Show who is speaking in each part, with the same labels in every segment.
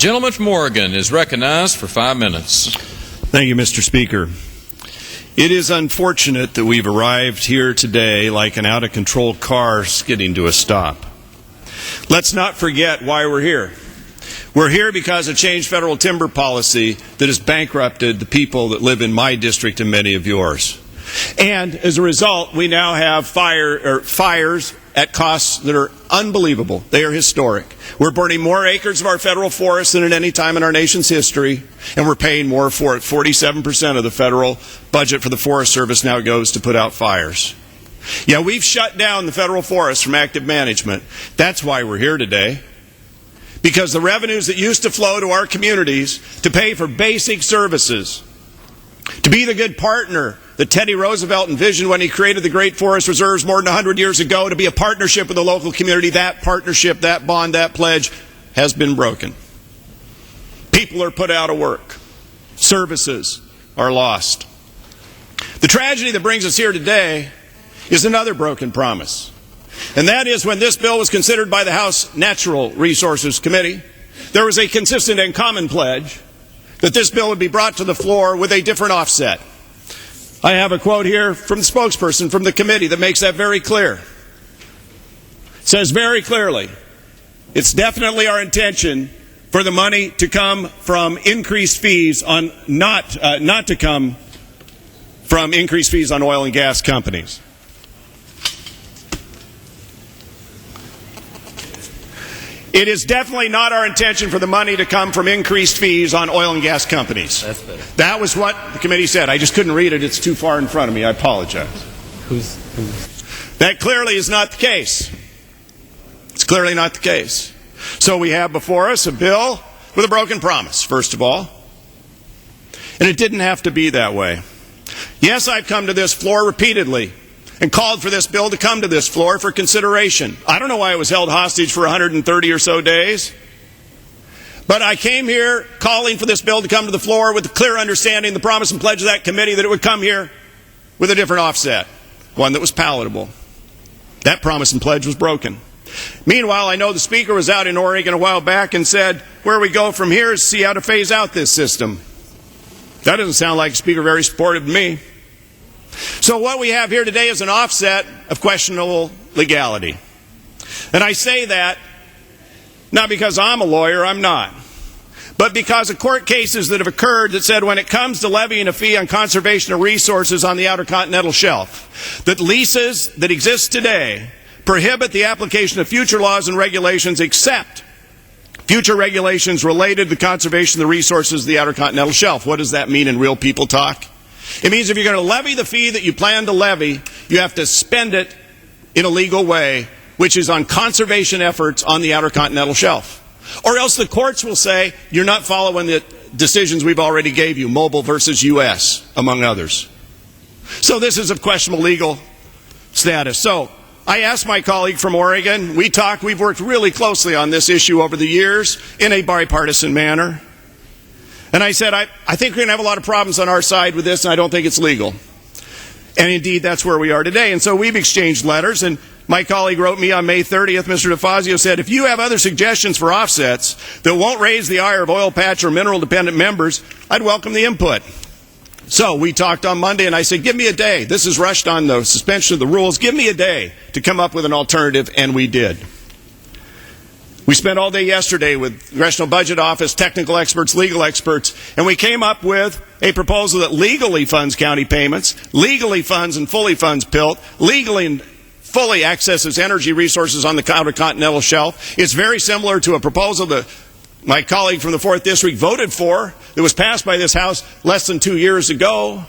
Speaker 1: Gentleman from Oregon is recognized for 5 minutes.
Speaker 2: Thank you, Mr. Speaker. It is unfortunate that we've arrived here today like an out-of-control car skidding to a stop. Let's not forget why we're here. We're here because of changed federal timber policy that has bankrupted the people that live in my district and many of yours. And as a result, we now have fires at costs that are unbelievable. They are historic. We're burning more acres of our federal forests than at any time in our nation's history, and we're paying more for it. 47% of the federal budget for the Forest Service now goes to put out fires. Yeah, we've shut down the federal forests from active management. That's why we're here today. Because the revenues that used to flow to our communities to pay for basic services, to be the good partner that Teddy Roosevelt envisioned when he created the Great Forest Reserves more than 100 years ago, to be a partnership with the local community, that partnership, that bond, that pledge has been broken. People are put out of work. Services are lost. The tragedy that brings us here today is another broken promise. And that is, when this bill was considered by the House Natural Resources Committee, there was a consistent and common pledge that this bill would be brought to the floor with a different offset. I have a quote here from the spokesperson from the committee that makes that very clear. It says very clearly, it's definitely our intention for the money to come from increased fees on not to come from increased fees on oil and gas companies. It is definitely not our intention for the money to come from increased fees on oil and gas companies.
Speaker 3: That's better.
Speaker 2: That was what the committee said. I just couldn't read it. It's too far in front of me. I apologize. That clearly is not the case. It's clearly not the case. So we have before us a bill with a broken promise, first of all. And it didn't have to be that way. Yes, I've come to this floor repeatedly and called for this bill to come to this floor for consideration. I don't know why it was held hostage for 130 or so days. But I came here calling for this bill to come to the floor with a clear understanding, the promise and pledge of that committee, that it would come here with a different offset, one that was palatable. That promise and pledge was broken. Meanwhile, I know the Speaker was out in Oregon a while back and said, where we go from here is see how to phase out this system. That doesn't sound like a Speaker very supportive to me. So what we have here today is an offset of questionable legality. And I say that not because I'm a lawyer, I'm not, but because of court cases that have occurred that said when it comes to levying a fee on conservation of resources on the Outer Continental Shelf, that leases that exist today prohibit the application of future laws and regulations except future regulations related to the conservation of the resources of the Outer Continental Shelf. What does that mean in real people talk? It means if you're going to levy the fee that you plan to levy, you have to spend it in a legal way, which is on conservation efforts on the Outer Continental Shelf. Or else the courts will say you're not following the decisions we've already gave you, Mobile versus U.S., among others. So this is of questionable legal status. So I asked my colleague from Oregon, we've worked really closely on this issue over the years in a bipartisan manner. And I said, I think we're going to have a lot of problems on our side with this, and I don't think it's legal. And indeed, that's where we are today. And so we've exchanged letters, and my colleague wrote me on May 30th, Mr. DeFazio said, if you have other suggestions for offsets that won't raise the ire of oil patch or mineral-dependent members, I'd welcome the input. So we talked on Monday, and I said, give me a day. This is rushed on the suspension of the rules. Give me a day to come up with an alternative, and we did. We spent all day yesterday with the Congressional Budget Office, technical experts, legal experts, and we came up with a proposal that legally funds county payments, legally funds and fully funds PILT, legally and fully accesses energy resources on the Outer Continental Shelf. It's very similar to a proposal that my colleague from the 4th District voted for that was passed by this House less than 2 years ago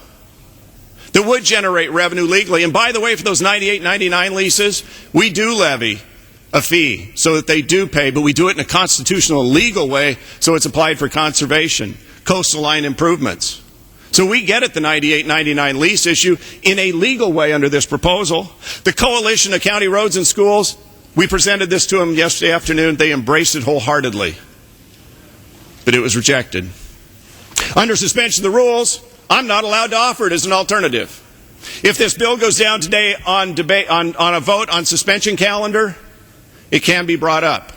Speaker 2: that would generate revenue legally. And by the way, for those 98, 99 leases, we do levy a fee so that they do pay, but we do it in a constitutional legal way so it's applied for conservation, coastal line improvements. So we get at the 98, 99 lease issue in a legal way under this proposal. The Coalition of County Roads and Schools, we presented this to them yesterday afternoon. They embraced it wholeheartedly, but it was rejected. Under suspension of the rules, I'm not allowed to offer it as an alternative. If this bill goes down today on a vote on suspension calendar, it can be brought up.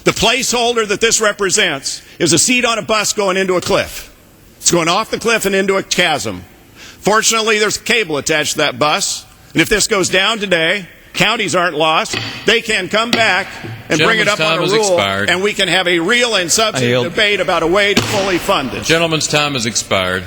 Speaker 2: The placeholder that this represents is a seat on a bus going into a cliff. It's going off the cliff and into a chasm. Fortunately, there's cable attached to that bus, and if this goes down today, counties aren't lost. They can come back and bring it up on a rule, and we can have a real and substantive debate about a way to fully fund this.
Speaker 1: Gentleman's time has expired.